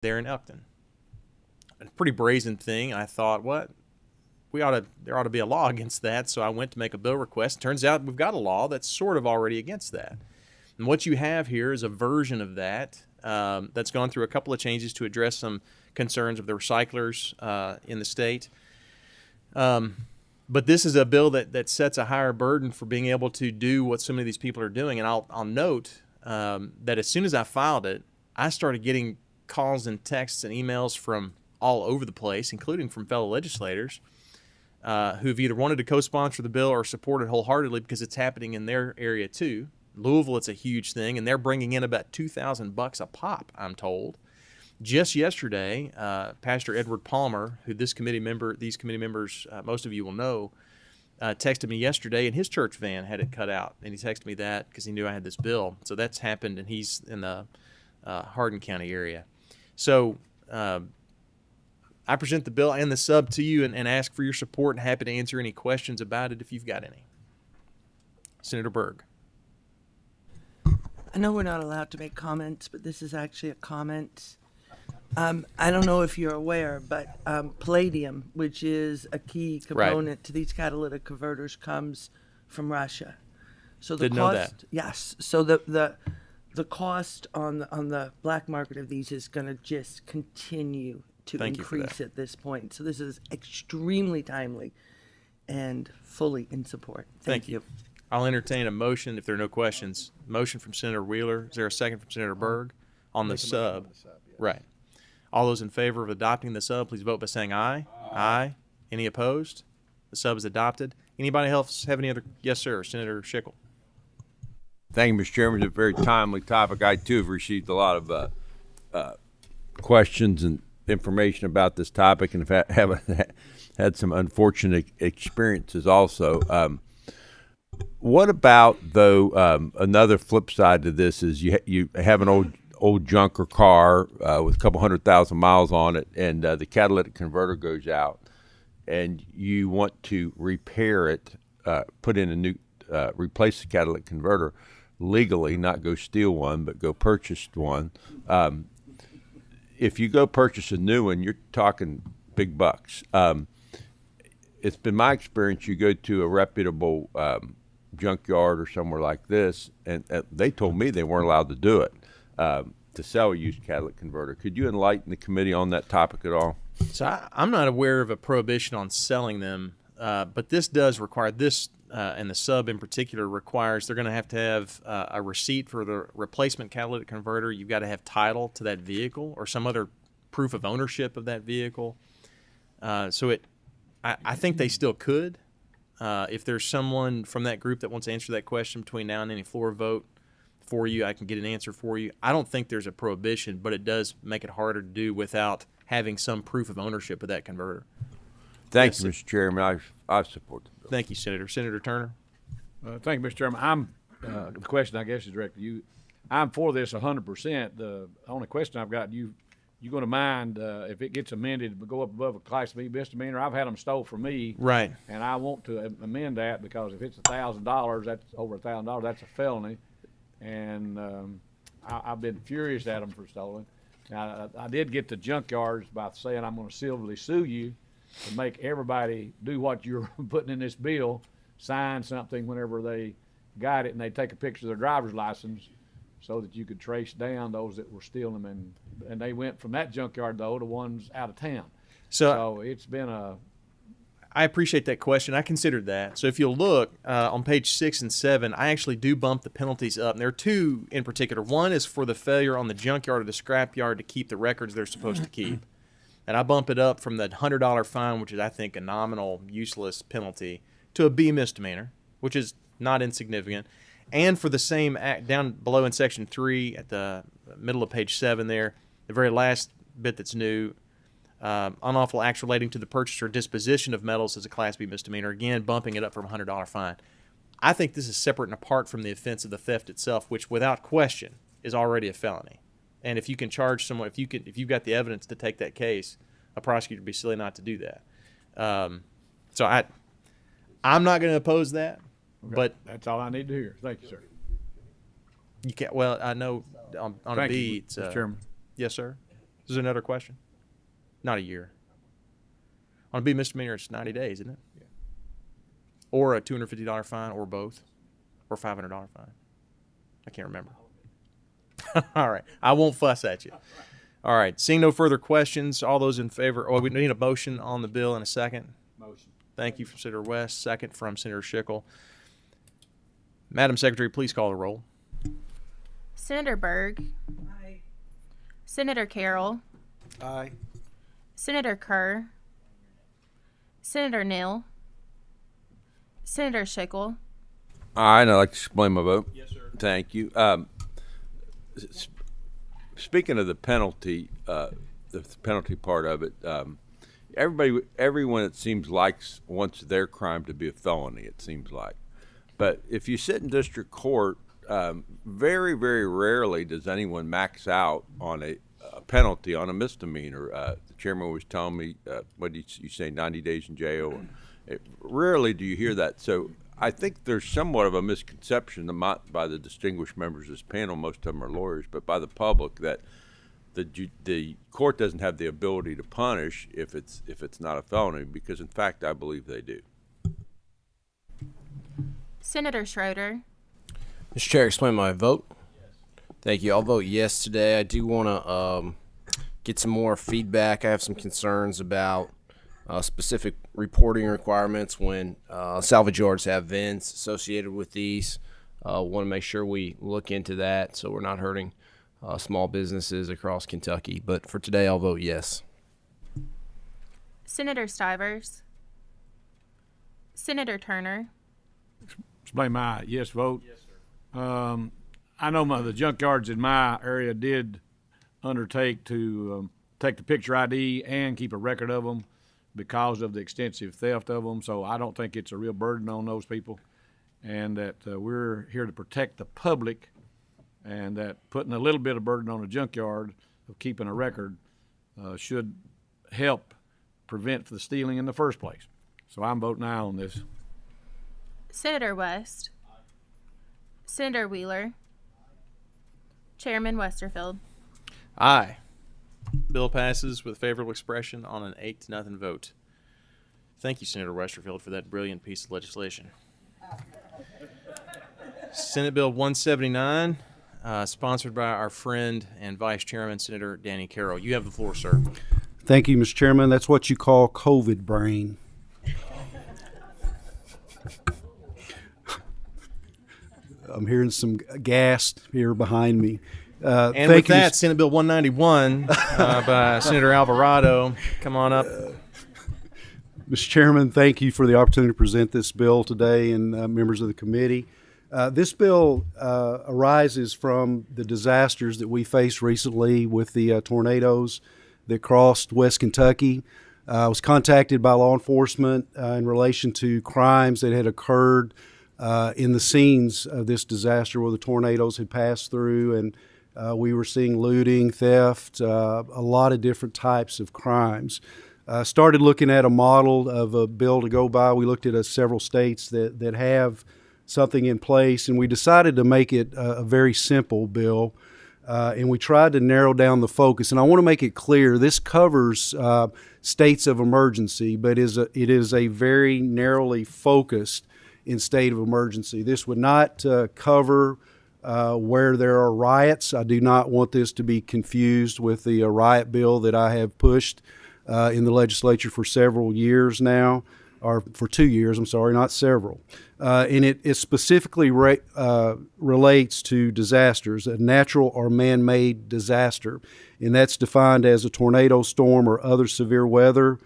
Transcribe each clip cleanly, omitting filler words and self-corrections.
there in Elkton. A pretty brazen thing. I thought, there ought to be a law against that. So I went to make a bill request. Turns out we've got a law that's sort of already against that. And what you have here is a version of that that's gone through a couple of changes to address some concerns of the recyclers in the state. But this is a bill that sets a higher burden for being able to do what so many of these people are doing. And I'll note that as soon as I filed it, I started getting calls and texts and emails from all over the place, including from fellow legislators who've either wanted to co-sponsor the bill or support it wholeheartedly because it's happening in their area too. Louisville, it's a huge thing, and they're bringing in about $2,000 a pop, I'm told. Just yesterday, Pastor Edward Palmer, who these committee members, most of you will know, texted me yesterday, and his church van had it cut out, and he texted me that because he knew I had this bill. So that's happened, and he's in the Hardin County area. So I present the bill and the sub to you and ask for your support, and happy to answer any questions about it if you've got any. Senator Berg. I know we're not allowed to make comments, but this is actually a comment. I don't know if you're aware, but palladium, which is a key component to these catalytic converters, comes from Russia. So the Didn't cost, know that. yes. So the cost on the black market of these is going to just continue to Thank you for increase that. at this point. So this is extremely timely and fully in support. Thank you. I'll entertain a motion if there are no questions. Motion from Senator Wheeler. Is there a second from Senator Berg on the sub? Right. All those in favor of adopting the sub, please vote by saying aye. Aye. Any opposed? The sub is adopted. Anybody else have any other? Yes, sir. Senator Schickel. Thank you, Mr. Chairman. It's a very timely topic. I, too, have received a lot of questions and information about this topic and have had some unfortunate experiences also. What about, though, another flip side to this is you have an old junker car with a couple 100,000 miles on it, and the catalytic converter goes out, and you want to repair it, put in a new, replace the catalytic converter legally, not go steal one, but go purchase one. If you go purchase a new one, you're talking big bucks. It's been my experience, you go to a reputable junkyard or somewhere like this, and they told me they weren't allowed to do it, to sell a used catalytic converter. Could you enlighten the committee on that topic at all? So I'm not aware of a prohibition on selling them, but this does require this, and the sub in particular requires they're going to have a receipt for the replacement catalytic converter. You've got to have title to that vehicle or some other proof of ownership of that vehicle. I think they still could. If there's someone from that group that wants to answer that question between now and any floor vote for you, I can get an answer for you. I don't think there's a prohibition, but it does make it harder to do without having some proof of ownership of that converter. Thank you, Mr. Chairman. I support the bill. Thank you, Senator. Senator Turner. Thank you, Mr. Chairman. The question, I guess, is directed to you. I'm for this 100%. The only question I've got, you going to mind if it gets amended to go up above a Class B misdemeanor? I've had them stole from me. Right. And I want to amend that because if it's $1,000, that's over $1,000, that's a felony. And I've been furious at them for stolen. Now, I did get the junkyards by saying I'm going to civilly sue you to make everybody do what you're putting in this bill, sign something whenever they got it, and they take a picture of their driver's license so that you could trace down those that were stealing them. And they went from that junkyard, though, to ones out of town. So it's been I appreciate that question. I considered that. So if you'll look on page 6 and 7, I actually do bump the penalties up. And there are two in particular. One is for the failure on the junkyard or the scrapyard to keep the records they're supposed to keep. And I bump it up from the $100 fine, which is, I think, a nominal, useless penalty, to a B misdemeanor, which is not insignificant. And for the same act, down below in section 3 at the middle of page 7 there, the very last bit that's new, unlawful acts relating to the purchase or disposition of metals is a Class B misdemeanor, again, bumping it up from a $100 fine. I think this is separate and apart from the offense of the theft itself, which without question is already a felony. And if you can charge someone, if you've got the evidence to take that case, a prosecutor would be silly not to do that. So I'm not going to oppose that, okay. But That's all I need to hear. Thank you, sir. you can't. Well, I know on a Thank B, you, it's Mr. Chairman. yes, sir. Is there another question? Not a year. On a B misdemeanor, it's 90 days, isn't it? Yeah. Or a $250 fine, or both, or $500 fine. I can't remember. All right. I won't fuss at you. All right. Seeing no further questions, all those in favor, we need a motion on the bill in a second. Motion. Thank you from Senator West. Second from Senator Schickel. Madam Secretary, please call the roll. Senator Berg. Aye. Senator Carroll. Aye. Senator Kerr. Senator Neal. Senator Schickel. I'd like to explain my vote. Yes, sir. Thank you. Speaking of the penalty part of it, everyone, it seems, wants their crime to be a felony, it seems like. But if you sit in district court, very, very rarely does anyone max out on a penalty on a misdemeanor. The chairman was telling me, what did you say, 90 days in jail? Rarely do you hear that. So I think there's somewhat of a misconception, not by the distinguished members of this panel, most of them are lawyers, but by the public, that the court doesn't have the ability to punish if it's not a felony, because in fact I believe they do. Senator Schroeder. Mr. Chair, explain my vote. Yes. Thank you. I'll vote yes today. I do want to get some more feedback. I have some concerns about specific reporting requirements when salvage yards have vents associated with these. Want to make sure we look into that so we're not hurting small businesses across Kentucky. But for today, I'll vote yes. Senator Stivers. Senator Turner. Explain my yes vote. Yes, sir. I know the junkyards in my area did undertake to take the picture ID and keep a record of them because of the extensive theft of them. So I don't think it's a real burden on those people, and that we're here to protect the public, and that putting a little bit of burden on a junkyard of keeping a record should help prevent the stealing in the first place. So I'm voting aye on this. Senator West. Senator Wheeler. Chairman Westerfield. Aye. Bill passes with favorable expression on an 8-0 vote. Thank you, Senator Westerfield, for that brilliant piece of legislation. Senate Bill 179, sponsored by our friend and Vice Chairman, Senator Danny Carroll. You have the floor, sir. Thank you, Mr. Chairman. That's what you call COVID brain. I'm hearing some gas here behind me. And with that, Senate Bill 191 by Senator Alvarado. Come on up. Mr. Chairman, thank you for the opportunity to present this bill today, and members of the committee. This bill arises from the disasters that we faced recently with the tornadoes that crossed West Kentucky. I was contacted by law enforcement in relation to crimes that had occurred in the scenes of this disaster where the tornadoes had passed through, and we were seeing looting, theft, a lot of different types of crimes. Started looking at a model of a bill to go by. We looked at several states that have something in place, and we decided to make it a very simple bill, and we tried to narrow down the focus. And I want to make it clear, this covers states of emergency, but it is a very narrowly focused in state of emergency. This would not cover where there are riots. I do not want this to be confused with the riot bill that I have pushed in the legislature for several years now, or for 2 years, I'm sorry, not several. And it specifically relates to disasters, a natural or man-made disaster, and that's defined as a tornado, storm, or other severe weather,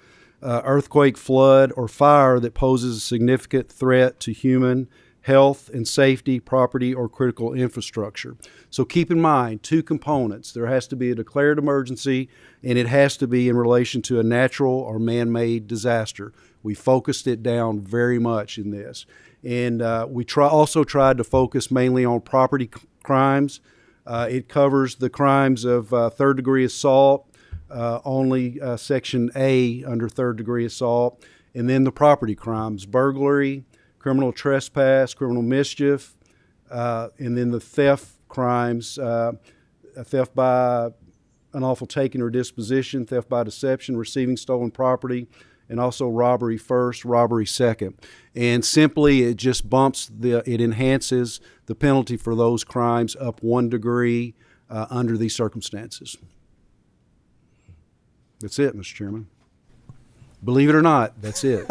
earthquake, flood, or fire that poses a significant threat to human health and safety, property, or critical infrastructure. So keep in mind two components. There has to be a declared emergency, and it has to be in relation to a natural or man-made disaster. We focused it down very much in this. And we also tried to focus mainly on property crimes. It covers the crimes of third-degree assault, only Section A under third-degree assault, and then the property crimes, burglary, criminal trespass, criminal mischief, and then the theft crimes, theft by unlawful taking or disposition, theft by deception, receiving stolen property, and also robbery first, robbery second. And simply it just it enhances the penalty for those crimes up 1 degree under these circumstances. That's it, Mr. Chairman. Believe it or not, that's it.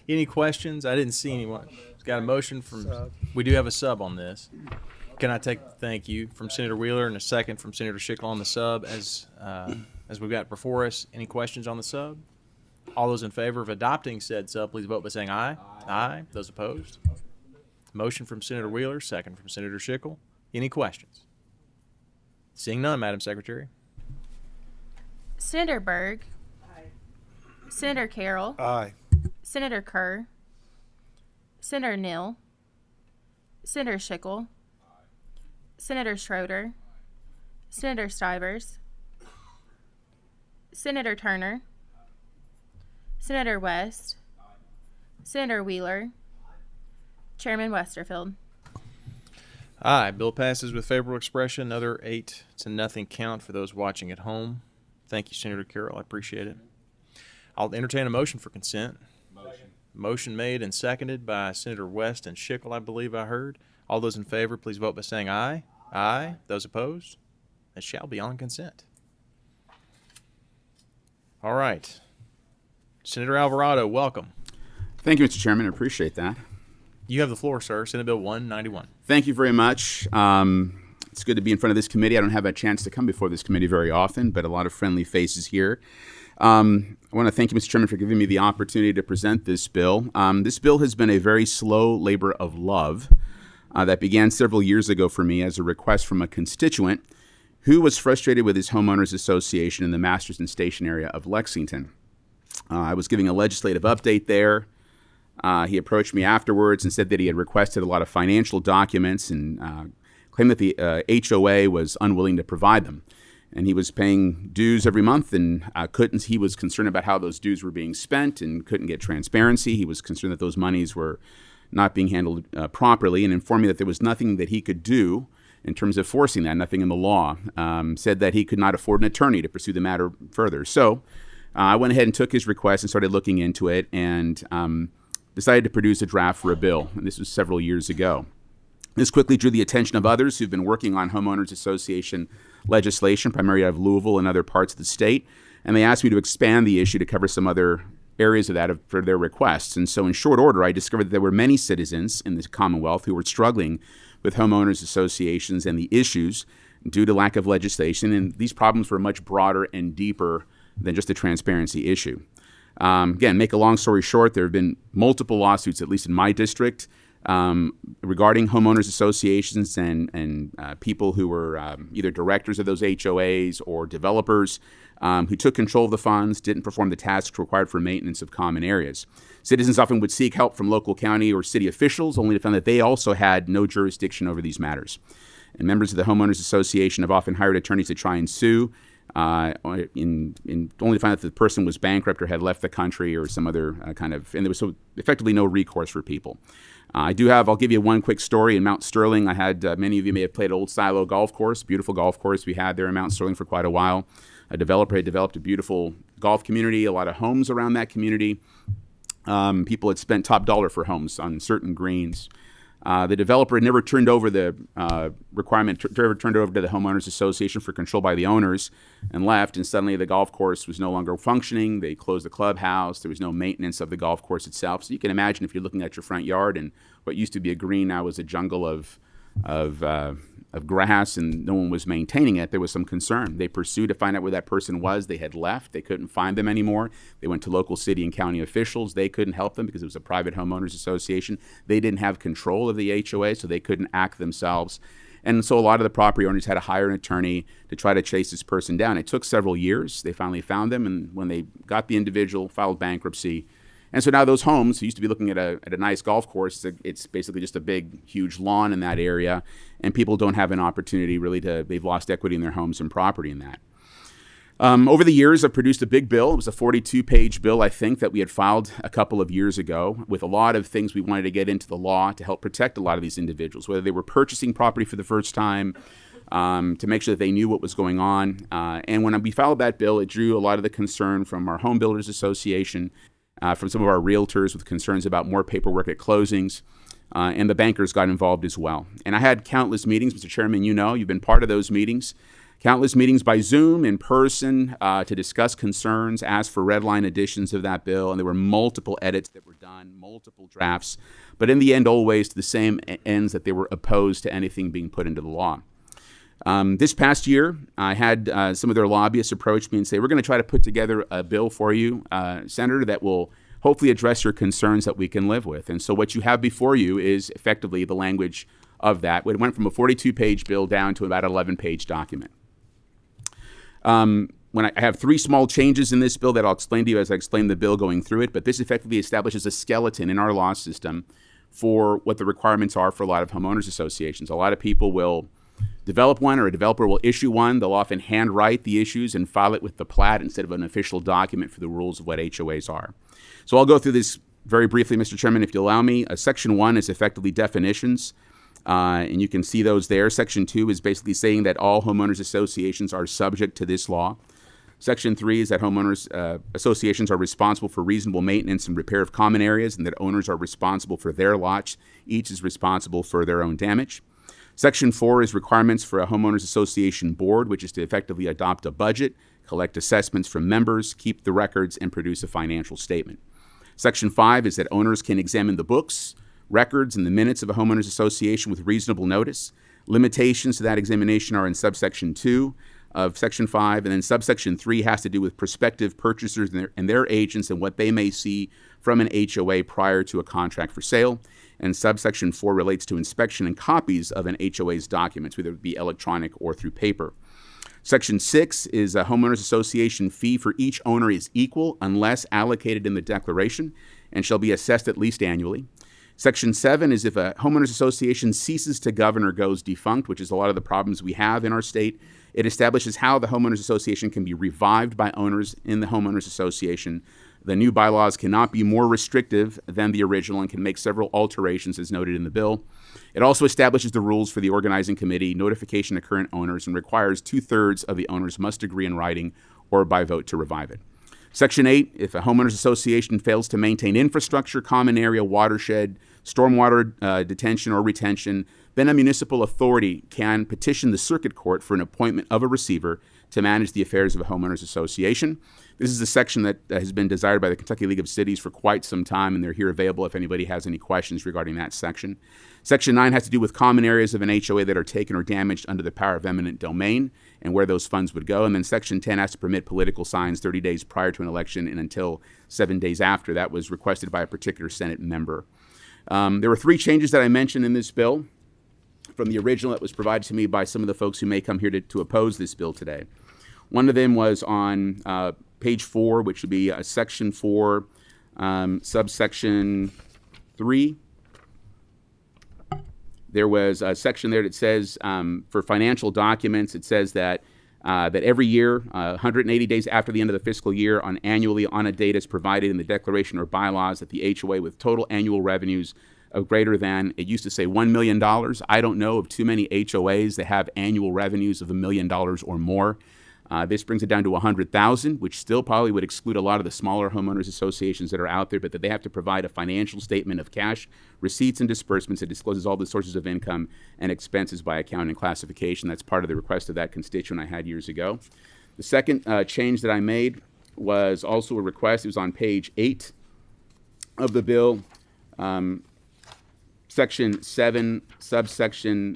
Any questions? I didn't see anyone. Got a motion from, we do have a sub on this. Can I thank you, from Senator Wheeler and a second from Senator Schickel on the sub as we've got before us. Any questions on the sub? All those in favor of adopting said sub, please vote by saying aye. Aye. Those opposed? Motion from Senator Wheeler, second from Senator Schickel. Any questions? Seeing none, Madam Secretary. Senator Berg. Aye. Senator Carroll. Aye. Senator Kerr. Senator Neal. Senator Schickel. Senator Schroeder. Senator Stivers. Senator Turner. Senator West. Senator Wheeler. Chairman Westerfield. Aye. Bill passes with favorable expression. Another 8-0 count for those watching at home. Thank you, Senator Carroll. I appreciate it. I'll entertain a motion for consent. Motion made and seconded by Senator West and Schickel, I believe I heard. All those in favor, please vote by saying aye. Aye. Those opposed? It shall be on consent. All right. Senator Alvarado, welcome. Thank you, Mr. Chairman. I appreciate that. You have the floor, sir. Senate Bill 191. Thank you very much. It's good to be in front of this committee. I don't have a chance to come before this committee very often, but a lot of friendly faces here. I want to thank you, Mr. Chairman, for giving me the opportunity to present this bill. This bill has been a very slow labor of love that began several years ago for me as a request from a constituent who was frustrated with his homeowners association in the Masterson Station area of Lexington. I was giving a legislative update there. He approached me afterwards and said that he had requested a lot of financial documents and claimed that the HOA was unwilling to provide them. And he was paying dues every month and he was concerned about how those dues were being spent and couldn't get transparency. He was concerned that those monies were not being handled properly and informed me that there was nothing that he could do in terms of forcing that, nothing in the law. Said that he could not afford an attorney to pursue the matter further. So I went ahead and took his request and started looking into it and decided to produce a draft for a bill. And this was several years ago. This quickly drew the attention of others who've been working on homeowners association legislation, primarily out of Louisville and other parts of the state, and they asked me to expand the issue to cover some other areas of that for their requests. And so in short order, I discovered that there were many citizens in the Commonwealth who were struggling with homeowners associations and the issues due to lack of legislation, and these problems were much broader and deeper than just a transparency issue. Again, make a long story short, there have been multiple lawsuits, at least in my district, regarding homeowners associations and people who were either directors of those HOAs or developers who took control of the funds, didn't perform the tasks required for maintenance of common areas. Citizens often would seek help from local county or city officials, only to find that they also had no jurisdiction over these matters. And members of the homeowners association have often hired attorneys to try and sue, only to find that the person was bankrupt or had left the country or some other and there was so effectively no recourse for people. I'll give you one quick story. In Mount Sterling, I had, many of you may have played Old Silo Golf Course, beautiful golf course we had there in Mount Sterling for quite a while. A developer had developed a beautiful golf community, a lot of homes around that community. People had spent top dollar for homes on certain greens. The developer had never turned over the turned it over to the homeowners association for control by the owners and left, and suddenly the golf course was no longer functioning. They closed the clubhouse. There was no maintenance of the golf course itself. So you can imagine if you're looking at your front yard and what used to be a green now was a jungle of grass and no one was maintaining it, there was some concern. They pursued to find out where that person was. They had left. They couldn't find them anymore. They went to local city and county officials. They couldn't help them because it was a private homeowners association. They didn't have control of the HOA, so they couldn't act themselves. And so a lot of the property owners had to hire an attorney to try to chase this person down. It took several years. They finally found them, and when they got the individual, filed bankruptcy. And so now those homes, who used to be looking at a nice golf course, it's basically just a big, huge lawn in that area, and people don't have an opportunity really they've lost equity in their homes and property in that. Over the years, I've produced a big bill. It was a 42-page bill, I think, that we had filed a couple of years ago with a lot of things we wanted to get into the law to help protect a lot of these individuals, whether they were purchasing property for the first time, to make sure that they knew what was going on. And when we filed that bill, it drew a lot of the concern from our Home Builders Association, from some of our realtors with concerns about more paperwork at closings, and the bankers got involved as well. And I had countless meetings, Mr. Chairman, you know, you've been part of those meetings, countless meetings by Zoom, in person, to discuss concerns, ask for red line additions of that bill, and there were multiple edits that were done, multiple drafts, but in the end, always to the same ends, that they were opposed to anything being put into the law. This past year, I had some of their lobbyists approach me and say, we're going to try to put together a bill for you, Senator, that will hopefully address your concerns that we can live with. And so what you have before you is effectively the language of that. It went from a 42-page bill down to about an 11-page document. When I have three small changes in this bill that I'll explain to you as I explain the bill going through it, but this effectively establishes a skeleton in our law system for what the requirements are for a lot of homeowners associations. A lot of people will develop one, or a developer will issue one. They'll often handwrite the issues and file it with the plat instead of an official document for the rules of what HOAs are. So I'll go through this very briefly, Mr. Chairman, if you allow me. Section 1 is effectively definitions, and you can see those there. Section 2 is basically saying that all homeowners associations are subject to this law. Section 3 is that homeowners associations are responsible for reasonable maintenance and repair of common areas, and that owners are responsible for their lots. Each is responsible for their own damage. Section 4 is requirements for a homeowners association board, which is to effectively adopt a budget, collect assessments from members, keep the records, and produce a financial statement. Section 5 is that owners can examine the books, records, and the minutes of a homeowners association with reasonable notice. Limitations to that examination are in subsection 2 of Section 5, and then subsection 3 has to do with prospective purchasers and their agents and what they may see from an HOA prior to a contract for sale. And subsection 4 relates to inspection and copies of an HOA's documents, whether it be electronic or through paper. Section 6 is a homeowners association fee for each owner is equal unless allocated in the declaration and shall be assessed at least annually. Section 7 is if a homeowners association ceases to govern or goes defunct, which is a lot of the problems we have in our state. It establishes how the homeowners association can be revived by owners in the homeowners association. The new bylaws cannot be more restrictive than the original and can make several alterations as noted in the bill. It also establishes the rules for the organizing committee, notification to current owners, and requires 2/3 of the owners must agree in writing or by vote to revive it. Section 8, if a homeowners association fails to maintain infrastructure, common area, watershed, stormwater detention or retention, then a municipal authority can petition the circuit court for an appointment of a receiver to manage the affairs of a homeowners association. This is a section that has been desired by the Kentucky League of Cities for quite some time, and they're here available if anybody has any questions regarding that section. Section 9 has to do with common areas of an HOA that are taken or damaged under the power of eminent domain and where those funds would go. And then Section 10 has to permit political signs 30 days prior to an election and until 7 days after. That was requested by a particular Senate member. There were 3 changes that I mentioned in this bill from the original that was provided to me by some of the folks who may come here to oppose this bill today. One of them was on page 4, which would be Section 4, subsection 3. There was a section there that says for financial documents, it says that that every year, 180 days after the end of the fiscal year, annually on a date as provided in the declaration or bylaws, that the HOA with total annual revenues of greater than, it used to say $1 million. I don't know of too many HOAs that have annual revenues of $1 million or more. This brings it down to 100,000, which still probably would exclude a lot of the smaller homeowners associations that are out there, but that they have to provide a financial statement of cash, receipts, and disbursements that discloses all the sources of income and expenses by account and classification. That's part of the request of that constituent I had years ago. The second change that I made was also a request. It was on page 8 of the bill, section 7, subsection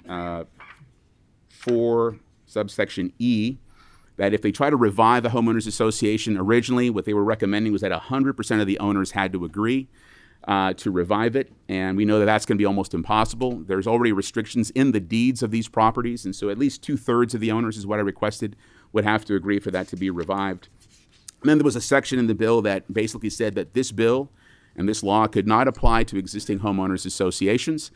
4, subsection E, that if they try to revive a homeowners association, originally what they were recommending was that 100% of the owners had to agree to revive it, and we know that that's going to be almost impossible. There's already restrictions in the deeds of these properties, and so at least 2/3 of the owners is what I requested would have to agree for that to be revived. And then there was a section in the bill that basically said that this bill and this law could not apply to existing homeowners associations.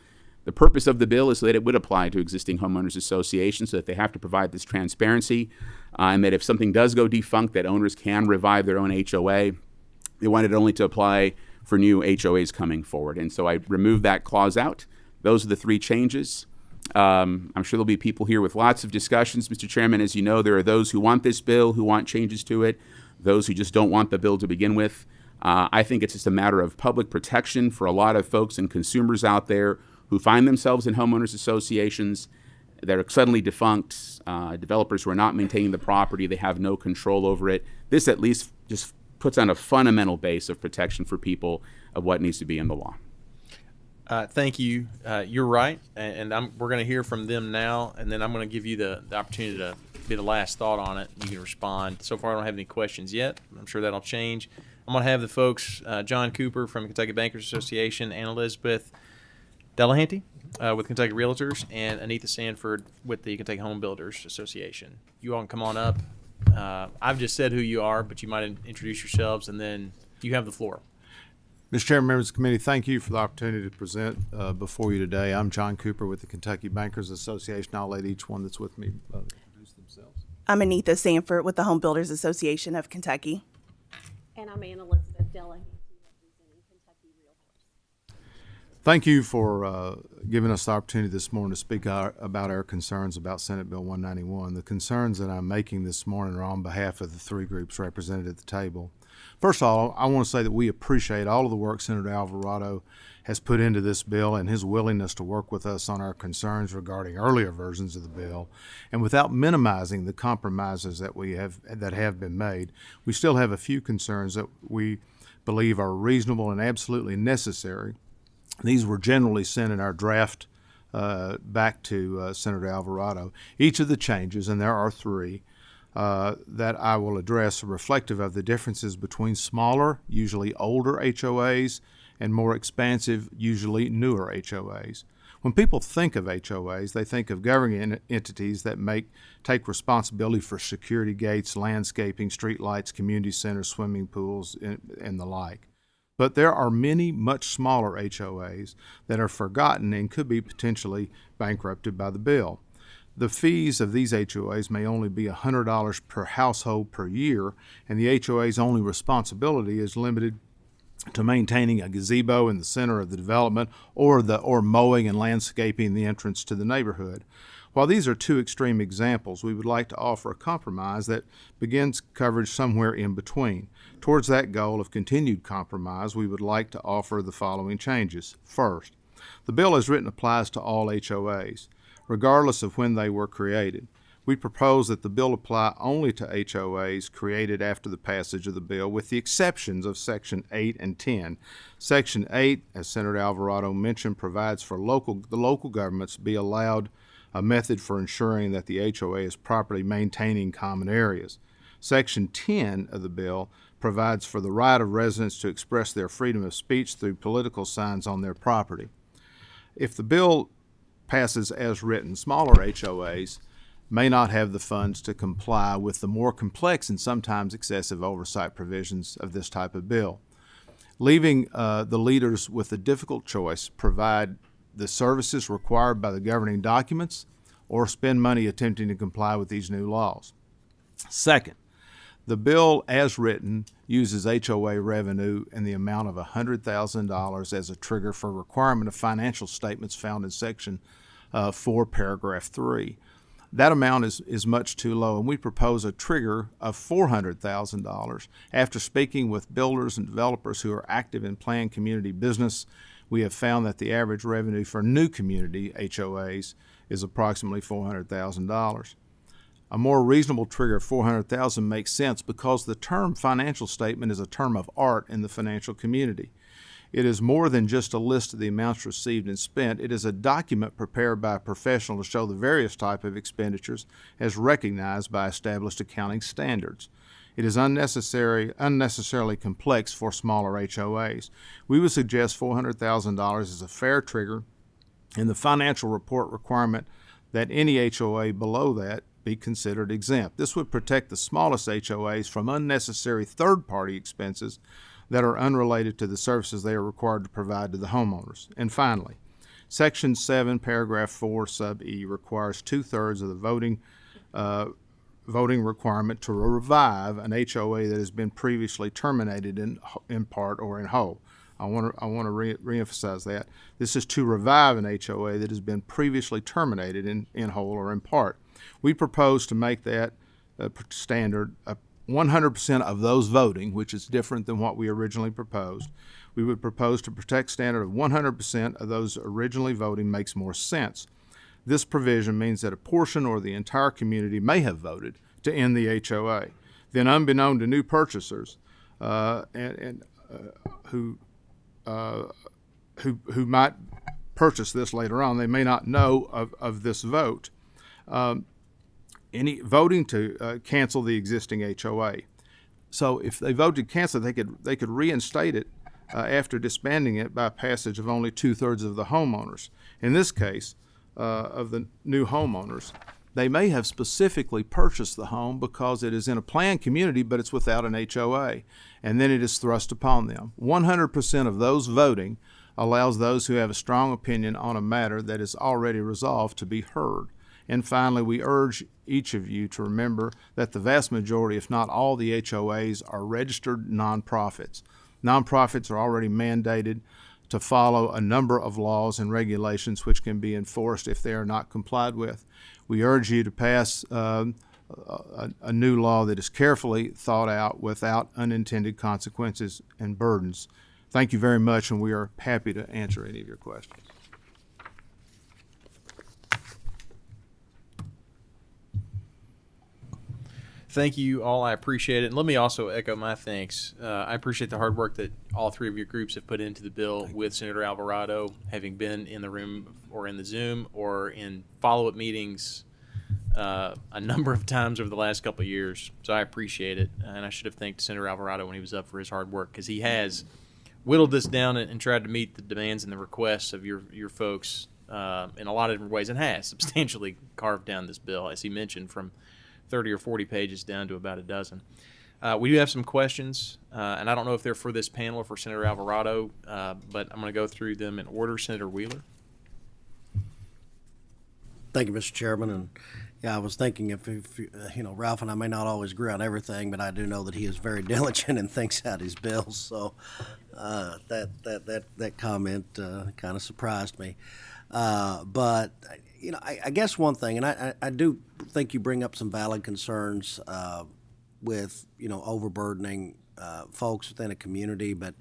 The purpose of the bill is so that it would apply to existing homeowners associations, so that they have to provide this transparency, and that if something does go defunct, that owners can revive their own HOA. They wanted it only to apply for new HOAs coming forward. And so I removed that clause out. Those are the 3 changes. I'm sure there'll be people here with lots of discussions, Mr. Chairman. As you know, there are those who want this bill, who want changes to it, those who just don't want the bill to begin with. I think it's just a matter of public protection for a lot of folks and consumers out there who find themselves in homeowners associations that are suddenly defunct, developers who are not maintaining the property, they have no control over it. This at least just puts on a fundamental base of protection for people of what needs to be in the law. Thank you. You're right, and we're going to hear from them now, and then I'm going to give you the opportunity to be the last thought on it. You can respond. So far, I don't have any questions yet. I'm sure that'll change. I'm going to have the folks, John Cooper from Kentucky Bankers Association, and Elizabeth Delahanty with Kentucky Realtors, and Anita Sanford with the Kentucky Home Builders Association. You all can come on up. I've just said who you are, but you might introduce yourselves, and then you have the floor. Mr. Chairman, members of the committee, thank you for the opportunity to present before you today. I'm John Cooper with the Kentucky Bankers Association. I'll let each one that's with me introduce themselves. I'm Anita Sanford with the Home Builders Association of Kentucky. And I'm Ann Elizabeth Delahanty, representing Kentucky Realtors. Thank you for giving us the opportunity this morning to speak about our concerns about Senate Bill 191. The concerns that I'm making this morning are on behalf of the three groups represented at the table. First of all, I want to say that we appreciate all of the work Senator Alvarado has put into this bill and his willingness to work with us on our concerns regarding earlier versions of the bill. And without minimizing the compromises that have been made, we still have a few concerns that we believe are reasonable and absolutely necessary. These were generally sent in our draft back to Senator Alvarado. Each of the changes, and there are three, that I will address are reflective of the differences between smaller, usually older HOAs, and more expansive, usually newer HOAs. When people think of HOAs, they think of governing entities that take responsibility for security gates, landscaping, streetlights, community centers, swimming pools, and the like. But there are many much smaller HOAs that are forgotten and could be potentially bankrupted by the bill. The fees of these HOAs may only be $100 per household per year, and the HOA's only responsibility is limited to maintaining a gazebo in the center of the development or mowing and landscaping the entrance to the neighborhood. While these are two extreme examples, we would like to offer a compromise that begins coverage somewhere in between. Towards that goal of continued compromise, we would like to offer the following changes. First, the bill as written applies to all HOAs, regardless of when they were created. We propose that the bill apply only to HOAs created after the passage of the bill, with the exceptions of Section 8 and 10. Section 8, as Senator Alvarado mentioned, provides for the local governments be allowed a method for ensuring that the HOA is properly maintaining common areas. Section 10 of the bill provides for the right of residents to express their freedom of speech through political signs on their property. If the bill passes as written, smaller HOAs may not have the funds to comply with the more complex and sometimes excessive oversight provisions of this type of bill, leaving the leaders with the difficult choice: provide the services required by the governing documents or spend money attempting to comply with these new laws. Second, the bill as written uses HOA revenue in the amount of $100,000 as a trigger for requirement of financial statements found in Section 4, Paragraph 3. That amount is much too low, and we propose a trigger of $400,000. After speaking with builders and developers who are active in planned community business, we have found that the average revenue for new community HOAs is approximately $400,000. A more reasonable trigger of $400,000 makes sense because the term financial statement is a term of art in the financial community. It is more than just a list of the amounts received and spent. It is a document prepared by a professional to show the various types of expenditures as recognized by established accounting standards. It is unnecessarily complex for smaller HOAs. We would suggest $400,000 as a fair trigger, and the financial report requirement that any HOA below that be considered exempt. This would protect the smallest HOAs from unnecessary third-party expenses that are unrelated to the services they are required to provide to the homeowners. And finally, Section 7, Paragraph 4, Sub E requires 2/3 of the voting requirement to revive an HOA that has been previously terminated in part or in whole. I want to reemphasize that. This is to revive an HOA that has been previously terminated in whole or in part. We propose to make that standard 100% of those voting, which is different than what we originally proposed. We would propose to protect standard of 100% of those originally voting makes more sense. This provision means that a portion or the entire community may have voted to end the HOA. Then, unbeknown to new purchasers who might purchase this later on, they may not know of this vote. Any voting to cancel the existing HOA. So if they vote to cancel, they could reinstate it after disbanding it by passage of only 2/3 of the homeowners. In this case, of the new homeowners, they may have specifically purchased the home because it is in a planned community, but it's without an HOA, and then it is thrust upon them. 100% of those voting allows those who have a strong opinion on a matter that is already resolved to be heard. And finally, we urge each of you to remember that the vast majority, if not all, the HOAs are registered nonprofits. Nonprofits are already mandated to follow a number of laws and regulations which can be enforced if they are not complied with. We urge you to pass a new law that is carefully thought out without unintended consequences and burdens. Thank you very much, and we are happy to answer any of your questions. Thank you all. I appreciate it. And let me also echo my thanks. I appreciate the hard work that all three of your groups have put into the bill with Senator Alvarado, having been in the room or in the Zoom or in follow-up meetings a number of times over the last couple of years. So I appreciate it. And I should have thanked Senator Alvarado when he was up for his hard work, because he has whittled this down and tried to meet the demands and the requests of your folks in a lot of different ways, and has substantially carved down this bill, as he mentioned, from 30 or 40 pages down to about a dozen. We do have some questions, and I don't know if they're for this panel or for Senator Alvarado, but I'm going to go through them in order. Senator Wheeler. Thank you, Mr. Chairman. And yeah, I was thinking if Ralph and I may not always agree on everything, but I do know that he is very diligent and thinks out his bills. So that comment kind of surprised me. But I guess one thing, and I do think you bring up some valid concerns with, overburdening folks within a community. But,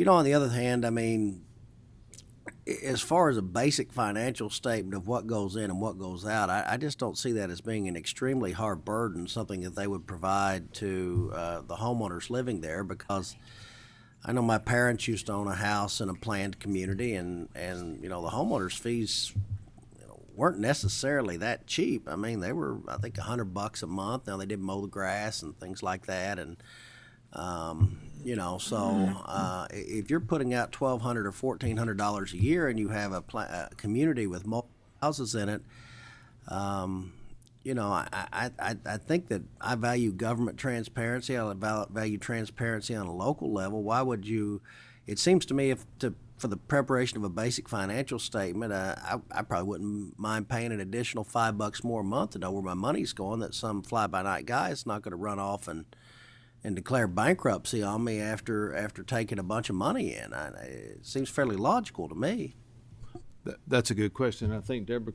on the other hand, I mean, as far as a basic financial statement of what goes in and what goes out, I just don't see that as being an extremely hard burden, something that they would provide to the homeowners living there, because I know my parents used to own a house in a planned community, and the homeowners fees weren't necessarily that cheap. I mean, they were, I think, $100 a month. Now, they did mow the grass and things like that, and so if you're putting out $1,200 or $1,400 a year, and you have a community with multiple houses in it, I think that I value government transparency. I value transparency on a local level. Why would you? It seems to me for the preparation of a basic financial statement, I probably wouldn't mind paying an additional $5 more a month to know where my money's going. That some fly-by-night guy is not going to run off and declare bankruptcy on me after taking a bunch of money in. It seems fairly logical to me. That's a good question. I think Deborah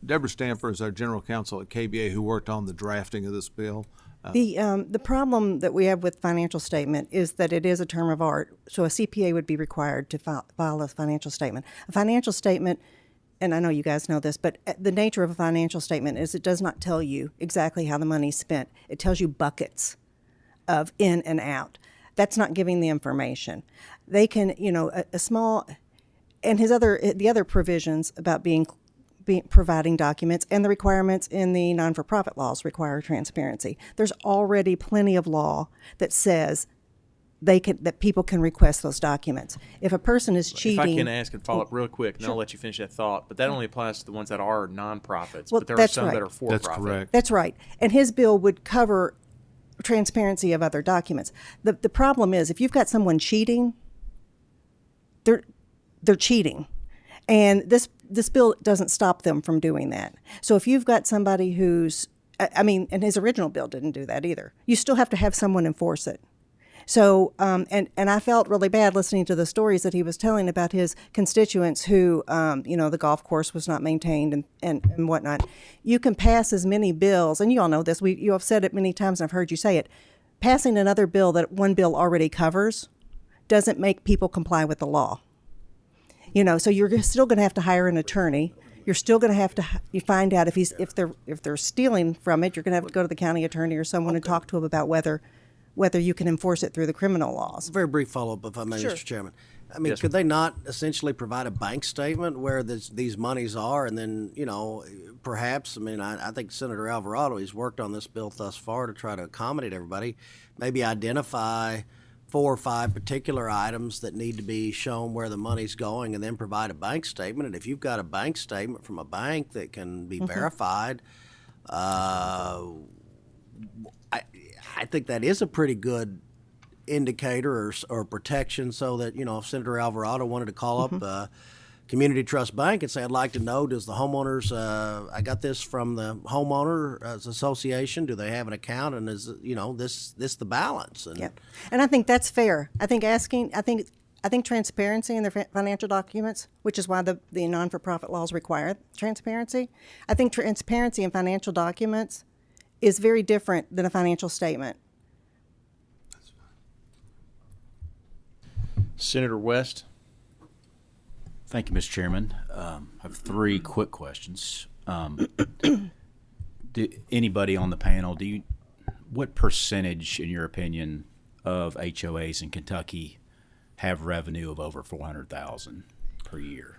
Deborah Stanford is our general counsel at KBA, who worked on the drafting of this bill. The problem that we have with financial statement is that it is a term of art. So a CPA would be required to file a financial statement. A financial statement, and I know you guys know this, but the nature of a financial statement is it does not tell you exactly how the money's spent. It tells you buckets of in and out. That's not giving the information. They can, a small, and the other provisions about providing documents and the requirements in the non-for-profit laws require transparency. There's already plenty of law that says that people can request those documents. If a person is cheating, if I can ask and follow up real quick, and sure. I'll let you finish that thought. But that only applies to the ones that are nonprofits. Well, but there are that's some right. that are for-profit. That's correct. That's right. And his bill would cover transparency of other documents. The problem is, if you've got someone cheating, they're cheating, and this bill doesn't stop them from doing that. So if you've got somebody and his original bill didn't do that either. You still have to have someone enforce it. So, and I felt really bad listening to the stories that he was telling about his constituents who, the golf course was not maintained and whatnot. You can pass as many bills, and you all know this, you have said it many times and I've heard you say it, passing another bill that one bill already covers doesn't make people comply with the law. So you're still going to have to hire an attorney. You're still going to have to you find out if they're stealing from it. You're going to have to go to the county attorney or someone and talk to them about whether you can enforce it through the criminal laws. Very brief follow-up, if I may, Sure. Mr. Chairman. I mean, could they not essentially provide a bank statement where these monies are, and then, perhaps, I think Senator Alvarado, he's worked on this bill thus far to try to accommodate everybody, maybe identify 4 or 5 particular items that need to be shown where the money's going, and then provide a bank statement. And if you've got a bank statement from a bank that can be verified, I think that is a pretty good indicator or protection, so that, if Senator Alvarado wanted to call up Community Trust Bank and say, I'd like to know, does the homeowners, I got this from the homeowners association, do they have an account, and is, this the balance? And, and I think that's fair. I think transparency in their financial documents, which is why the non-for-profit laws require transparency. I think transparency in financial documents is very different than a financial statement. Senator West. Thank you, Mr. Chairman. I have 3 quick questions. Do anybody on the panel, what percentage, in your opinion, of HOAs in Kentucky have revenue of over $400,000 per year?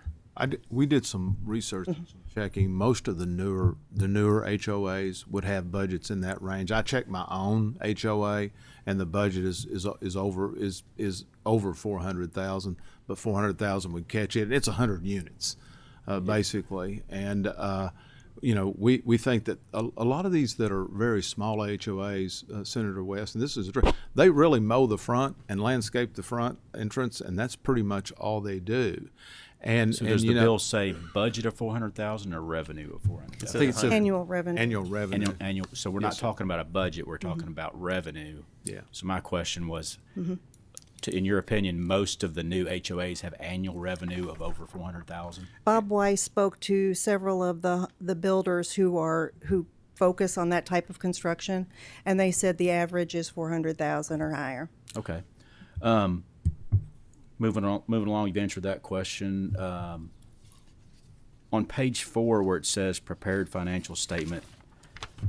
We did some research and some checking. Most of the newer HOAs would have budgets in that range. I checked my own HOA, and the budget is over 400,000, but 400,000 would catch it. It's 100 units, basically, and we think that a lot of these that are very small HOAs, Senator West, and this is true, they really mow the front and landscape the front entrance, and that's pretty much all they do. And so does the bill say budget of $400,000 or revenue of $400,000? I think it's annual revenue. Annual revenue. Annual. So we're not talking about a budget. We're talking about revenue. Yeah. So my question was, in your opinion, most of the new HOAs have annual revenue of over $400,000? Bob Weiss spoke to several of the builders who focus on that type of construction, and they said the average is 400,000 or higher. Okay. Moving along, you've answered that question. On page 4, where it says prepared financial statement,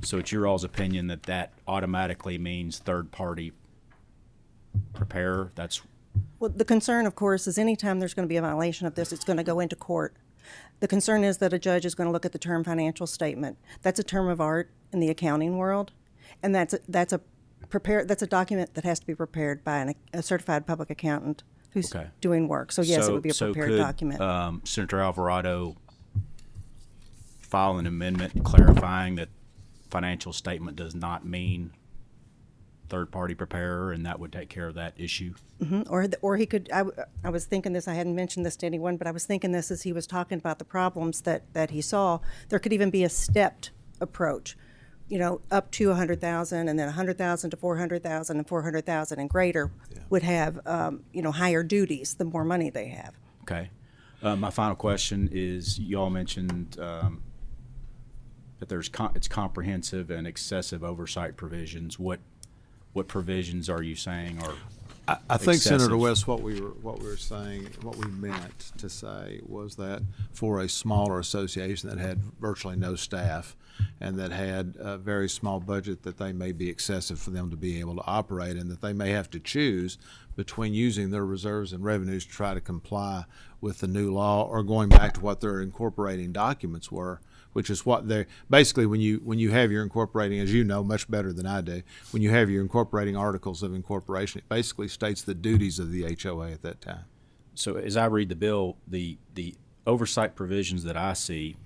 so it's your all's opinion that automatically means third-party preparer? Well, the concern, of course, is anytime there's going to be a violation of this, it's going to go into court. The concern is that a judge is going to look at the term financial statement. That's a term of art in the accounting world, and that's a document that has to be prepared by a certified public accountant who's doing work. So yes, it would be a prepared document. Senator Alvarado file an amendment clarifying that financial statement does not mean third-party preparer, and that would take care of that issue? Or he could, I was thinking this, I hadn't mentioned this to anyone, but I was thinking this as he was talking about the problems that he saw. There could even be a stepped approach, up to 100,000, and then 100,000 to 400,000, and 400,000 and greater would have, higher duties the more money they have. Okay. My final question is, you all mentioned that it's comprehensive and excessive oversight provisions. What provisions are you saying are I think, excessive? Senator West, what we were saying, what we meant to say was that for a smaller association that had virtually no staff and that had a very small budget, that they may be excessive for them to be able to operate, and that they may have to choose between using their reserves and revenues to try to comply with the new law or going back to what their incorporating documents were, which is what they basically, when you have your incorporating, as you know much better than I do, when you have your incorporating articles of incorporation, it basically states the duties of the HOA at that time. So as I read the bill, the oversight provisions that I see,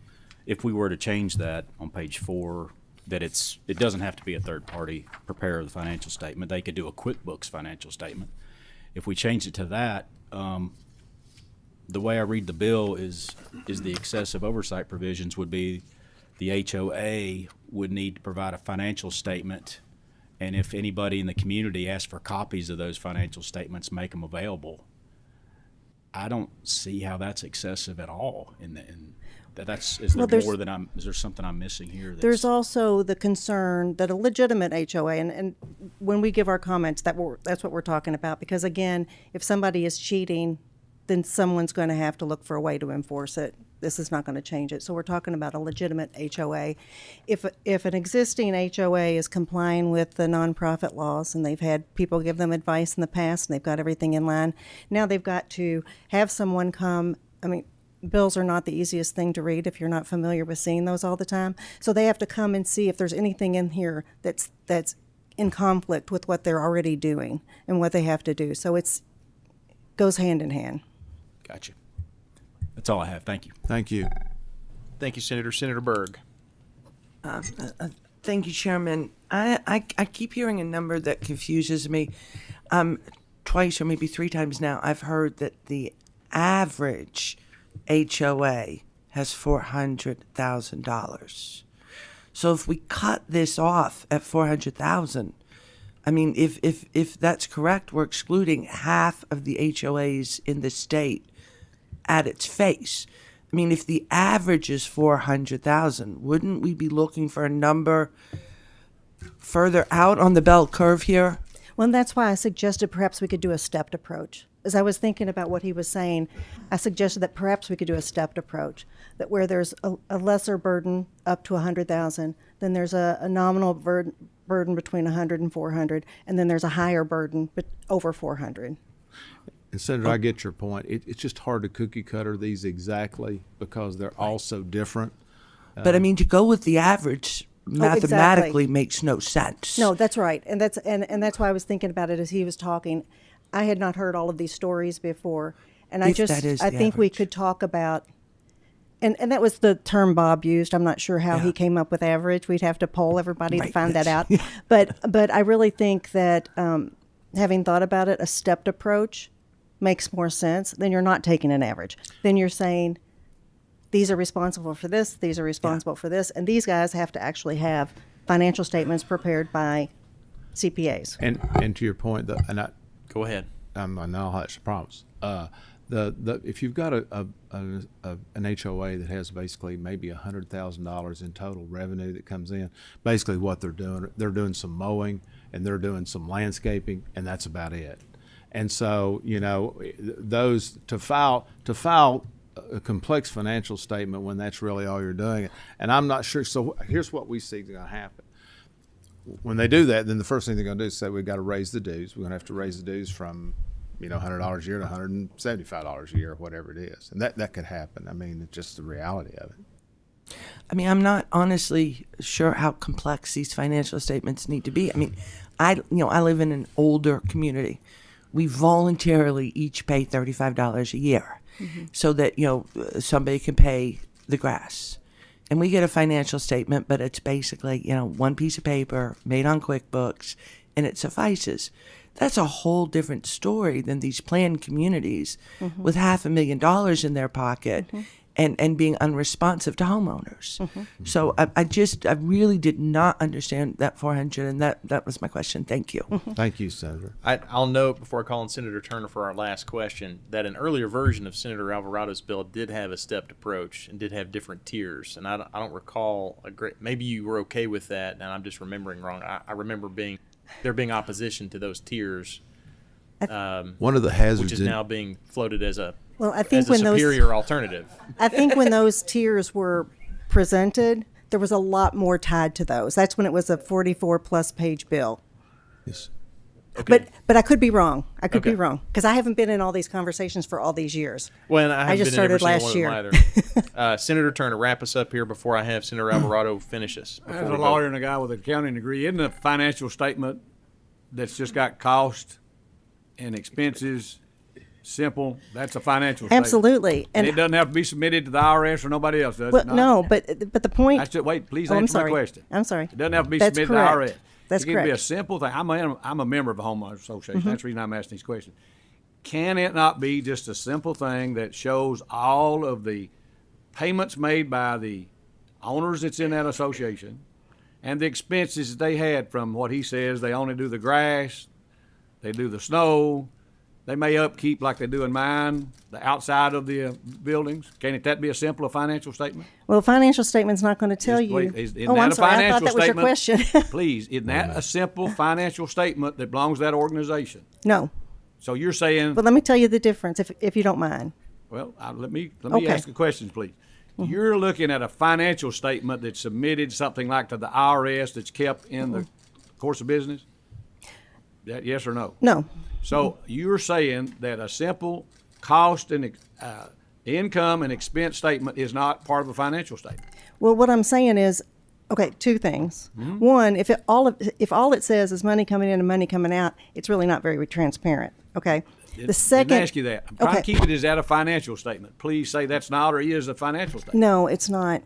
if we were to change that on page 4, that it doesn't have to be a third-party preparer of the financial statement. They could do a QuickBooks financial statement. If we change it to that, the way I read the bill is the excessive oversight provisions would be the HOA would need to provide a financial statement And if anybody in the community asks for copies of those financial statements, make them available. I don't see how that's excessive at all. Is there something I'm missing here? There's also the concern that a legitimate HOA, and when we give our comments, that's what we're talking about. Because again, if somebody is cheating, then someone's going to have to look for a way to enforce it. This is not going to change it. So we're talking about a legitimate HOA. If an existing HOA is complying with the nonprofit laws, and they've had people give them advice in the past, and they've got everything in line, now they've got to have someone come. I mean, bills are not the easiest thing to read if you're not familiar with seeing those all the time. So they have to come and see if there's anything in here that's in conflict with what they're already doing and what they have to do. So it goes hand in hand. Gotcha. That's all I have. Thank you. Thank you. Thank you, Senator. Senator Berg. Thank you, Chairman. I keep hearing a number that confuses me. Twice or maybe 3 times now, I've heard that the average HOA has $400,000. So if we cut this off at $400,000, I mean, if that's correct, we're excluding half of the HOAs in the state at its face. I mean, if the average is 400,000, wouldn't we be looking for a number further out on the bell curve here? Well, and that's why I suggested perhaps we could do a stepped approach. As I was thinking about what he was saying, I suggested that perhaps we could do a stepped approach, that where there's a lesser burden up to 100,000, then there's a nominal burden between 100 and 400, and then there's a higher burden but over 400. And Senator, I get your point. It's just hard to cookie cutter these exactly because they're all so different. But I mean, to go with the average mathematically makes no sense. No, that's right, and that's why I was thinking about it as he was talking. I had not heard all of these stories before, and I think we could talk about. And that was the term Bob used. I'm not sure how he came up with average. We'd have to poll everybody to find that out. But I really think that having thought about it, a stepped approach makes more sense. Then you're not taking an average. Then you're saying these are responsible for this, these are responsible for this, and these guys have to actually have financial statements prepared by CPAs. And to your point, Go ahead. No, that's a promise. If you've got an HOA that has basically maybe $100,000 in total revenue that comes in, basically what they're doing some mowing and they're doing some landscaping, and that's about it. And so, those to file a complex financial statement when that's really all you're doing, and I'm not sure. So here's what we see is going to happen. When they do that, then the first thing they're going to do is say we've got to raise the dues. We're going to have to raise the dues from $100 a year to $175 a year, or whatever it is, and that could happen. I mean, it's just the reality of it. I mean, I'm not honestly sure how complex these financial statements need to be. I mean, I live in an older community. We voluntarily each pay $35 a year so that, somebody can pay the grass. And we get a financial statement, but it's basically, one piece of paper made on QuickBooks, and it suffices. That's a whole different story than these planned communities with $500,000 in their pocket and being unresponsive to homeowners. So I really did not understand that 400, and that was my question. Thank you. Thank you, Senator. I'll note before I call on Senator Turner for our last question that an earlier version of Senator Alvarado's bill did have a stepped approach and did have different tiers. And I don't recall maybe you were okay with that, and I'm just remembering wrong. I remember there being opposition to those tiers. One of the hazards, which is now being floated as a superior alternative. I think when those tiers were presented, there was a lot more tied to those. That's when it was a 44-plus page bill. Yes. Okay. But I could be wrong. I could be wrong because I haven't been in all these conversations for all these years. Well, I just been in started every single last one of them either. Senator Turner, wrap us up here before I have Senator Alvarado finish us. As a lawyer and a guy with an accounting degree, isn't a financial statement that's just got cost and expenses simple? That's a financial statement. Absolutely. And it doesn't have to be submitted to the IRS or nobody else does. Well, no, but the point. That's it. Wait, please answer my question. I'm sorry. It doesn't have to be That's submitted correct. to the IRS. That's it can correct. be a simple thing. I'm a member of a homeowners association. That's the reason I'm asking these questions. Can it not be just a simple thing that shows all of the payments made by the owners that's in that association and the expenses they had from what he says, they only do the grass, they do the snow, they may upkeep like they do in mine, the outside of the buildings. Can't that be a simple financial statement? Well, financial statement's not going to tell you. Isn't Oh, that I'm a sorry. I thought financial that was your question. Please, isn't that a simple financial statement that belongs to that organization? No. So you're saying, But let me tell you the difference, if you don't mind. well, let me Okay. ask a question, please. You're looking at a financial statement that's submitted something like to the IRS that's kept in the course of business? That yes or no? No. So you're saying that a simple cost and income and expense statement is not part of a financial statement? Well, what I'm saying is, okay, two things. One, if all it says is money coming in and money coming out, it's really not very transparent. Okay. The second, Didn't ask you that. I'm trying to okay. keep it as that a financial statement. Please say that's not or is a financial statement. No, it's not.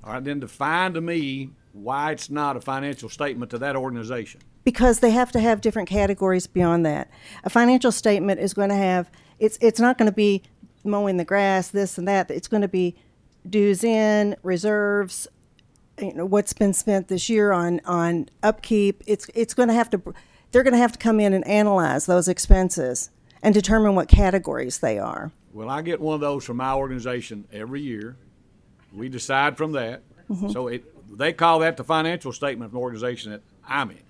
All right, then define to me why it's not a financial statement to that organization. Because they have to have different categories beyond that. A financial statement is going to have, it's not going to be mowing the grass, this and that. It's going to be dues in, reserves, what's been spent this year on upkeep. It's going to have to, they're going to have to come in and analyze those expenses and determine what categories they are. Well, I get one of those from my organization every year. We decide from that. So they call that the financial statement of an organization that I'm in.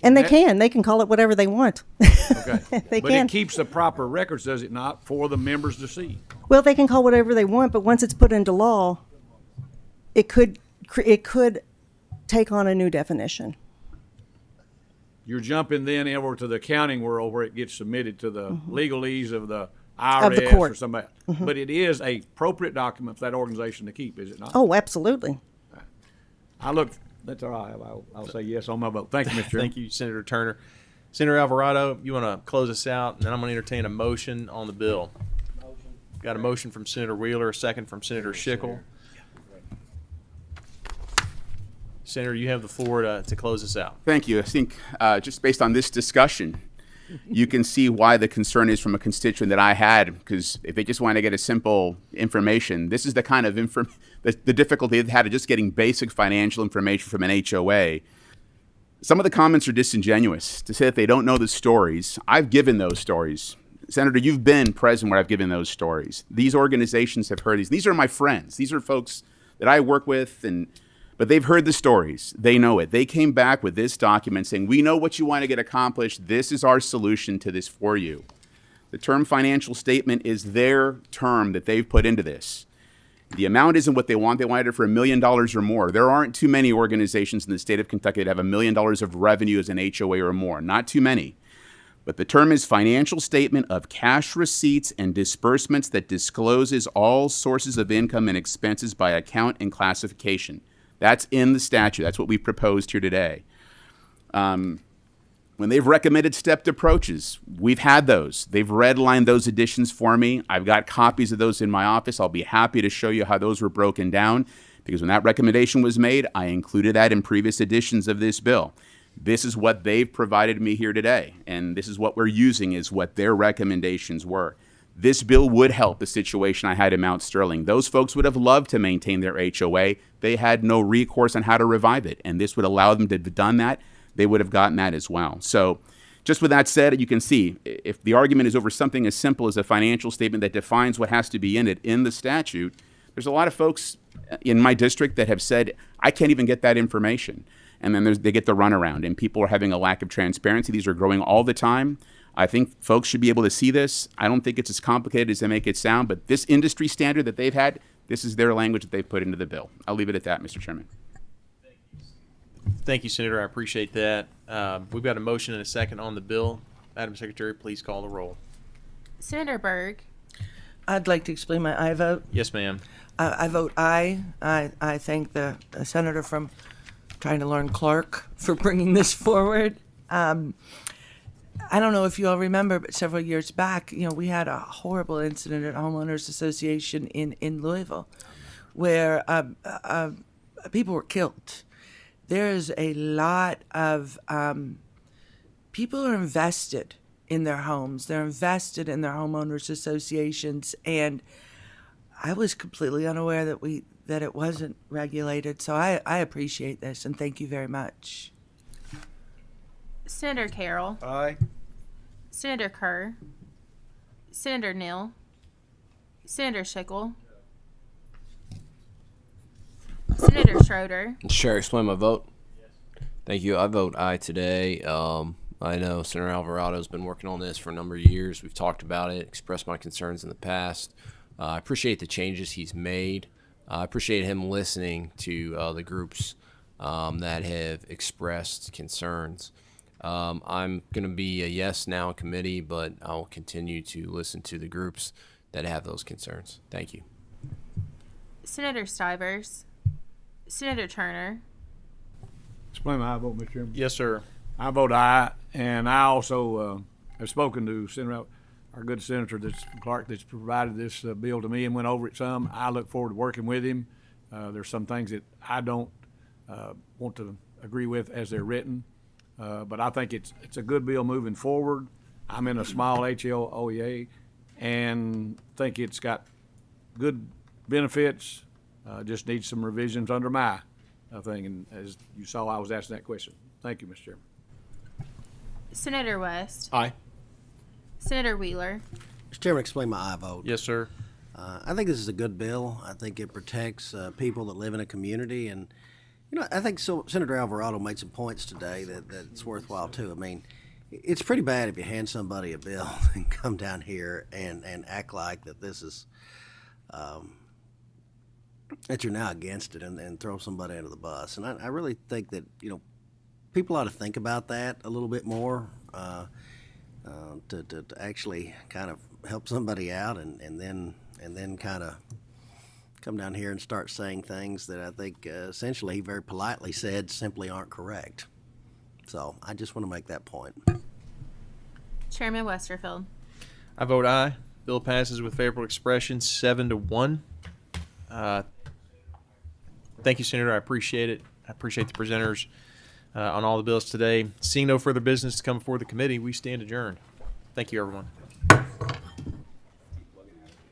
And they can call it whatever they want. Okay. They But can. it keeps the proper records, does it not, for the members to see? Well, they can call whatever they want, but once it's put into law, it could take on a new definition. You're jumping then over to the accounting world where it gets submitted to the legalese of the IRS court. or somebody. But it is a appropriate document for that organization to keep, is it not? Oh, absolutely. That's all right. I'll say yes on my vote. Thank you, Mr. Chairman. Thank you, Senator Turner. Senator Alvarado, you want to close us out, and then I'm going to entertain a motion on the bill. Got a motion from Senator Wheeler, a second from Senator Schickel. Senator, you have the floor to close us out. Thank you. I think just based on this discussion, you can see why the concern is from a constituent that I had, because if they just want to get a simple information, this is the kind of the difficulty they've had of just getting basic financial information from an HOA. Some of the comments are disingenuous to say that they don't know the stories. I've given those stories. Senator, you've been present where I've given those stories. These organizations have heard these. These are my friends. These are folks that I work with, but they've heard the stories. They know it. They came back with this document saying, we know what you want to get accomplished. This is our solution to this for you. The term financial statement is their term that they've put into this. The amount isn't what they want. They wanted it for $1 million or more. There aren't too many organizations in the state of Kentucky that have $1 million of revenue as an HOA or more. Not too many. But the term is financial statement of cash receipts and disbursements that discloses all sources of income and expenses by account and classification. That's in the statute. That's what we proposed here today. When they've recommended stepped approaches, we've had those. They've redlined those additions for me. I've got copies of those in my office. I'll be happy to show you how those were broken down, because when that recommendation was made, I included that in previous editions of this bill. This is what they've provided me here today, and this is what we're using is what their recommendations were. This bill would help the situation I had in Mount Sterling. Those folks would have loved to maintain their HOA. They had no recourse on how to revive it, and this would allow them to have done that. They would have gotten that as well. So just with that said, you can see if the argument is over something as simple as a financial statement that defines what has to be in it in the statute, there's a lot of folks in my district that have said, I can't even get that information. And then they get the runaround, and people are having a lack of transparency. These are growing all the time. I think folks should be able to see this. I don't think it's as complicated as they make it sound, but this industry standard that they've had, this is their language that they've put into the bill. I'll leave it at that, Mr. Chairman. Thank you, Senator. I appreciate that. We've got a motion and a second on the bill. Madam Secretary, please call the roll. Senator Berg. I'd like to explain my aye vote. Yes, ma'am. I vote aye. I thank the senator from trying to learn Clark for bringing this forward. I don't know if you all remember, but several years back, we had a horrible incident at Homeowners Association in Louisville where people were killed. There's a lot of people are invested in their homes. They're invested in their homeowners associations, and I was completely unaware that that it wasn't regulated. So I appreciate this, and thank you very much. Senator Carroll. Aye. Senator Kerr. Senator Neal. Senator Schickel. Senator Schroeder. Chair, explain my vote. Thank you. I vote aye today. I know Senator Alvarado has been working on this for a number of years. We've talked about it, expressed my concerns in the past. I appreciate the changes he's made. I appreciate him listening to the groups that have expressed concerns. I'm going to be a yes now in committee, but I'll continue to listen to the groups that have those concerns. Thank you. Senator Stivers. Senator Turner. Explain my vote, Mr. Chairman. Yes, sir. I vote aye, and I also have spoken to Senator, our good senator Clark that's provided this bill to me and went over it some. I look forward to working with him. There's some things that I don't want to agree with as they're written, but I think it's a good bill moving forward. I'm in a small HLOEA and think it's got good benefits. Just needs some revisions under my thing, and as you saw, I was asking that question. Thank you, Mr. Chairman. Senator West. Aye. Senator Wheeler. Mr. Chairman, explain my aye vote. Yes, sir. I think this is a good bill. I think it protects people that live in a community, and I think Senator Alvarado made some points today that's worthwhile too. I mean, it's pretty bad if you hand somebody a bill and come down here and act like that this is that you're now against it and throw somebody under the bus. And I really think that people ought to think about that a little bit more to actually kind of help somebody out and then kind of come down here and start saying things that I think essentially he very politely said simply aren't correct. So I just want to make that point. Chairman Westerfield. I vote aye. Bill passes with favorable expression, 7-1. Thank you, Senator. I appreciate it. I appreciate the presenters on all the bills today. Seeing no further business to come before the committee, we stand adjourned. Thank you, everyone.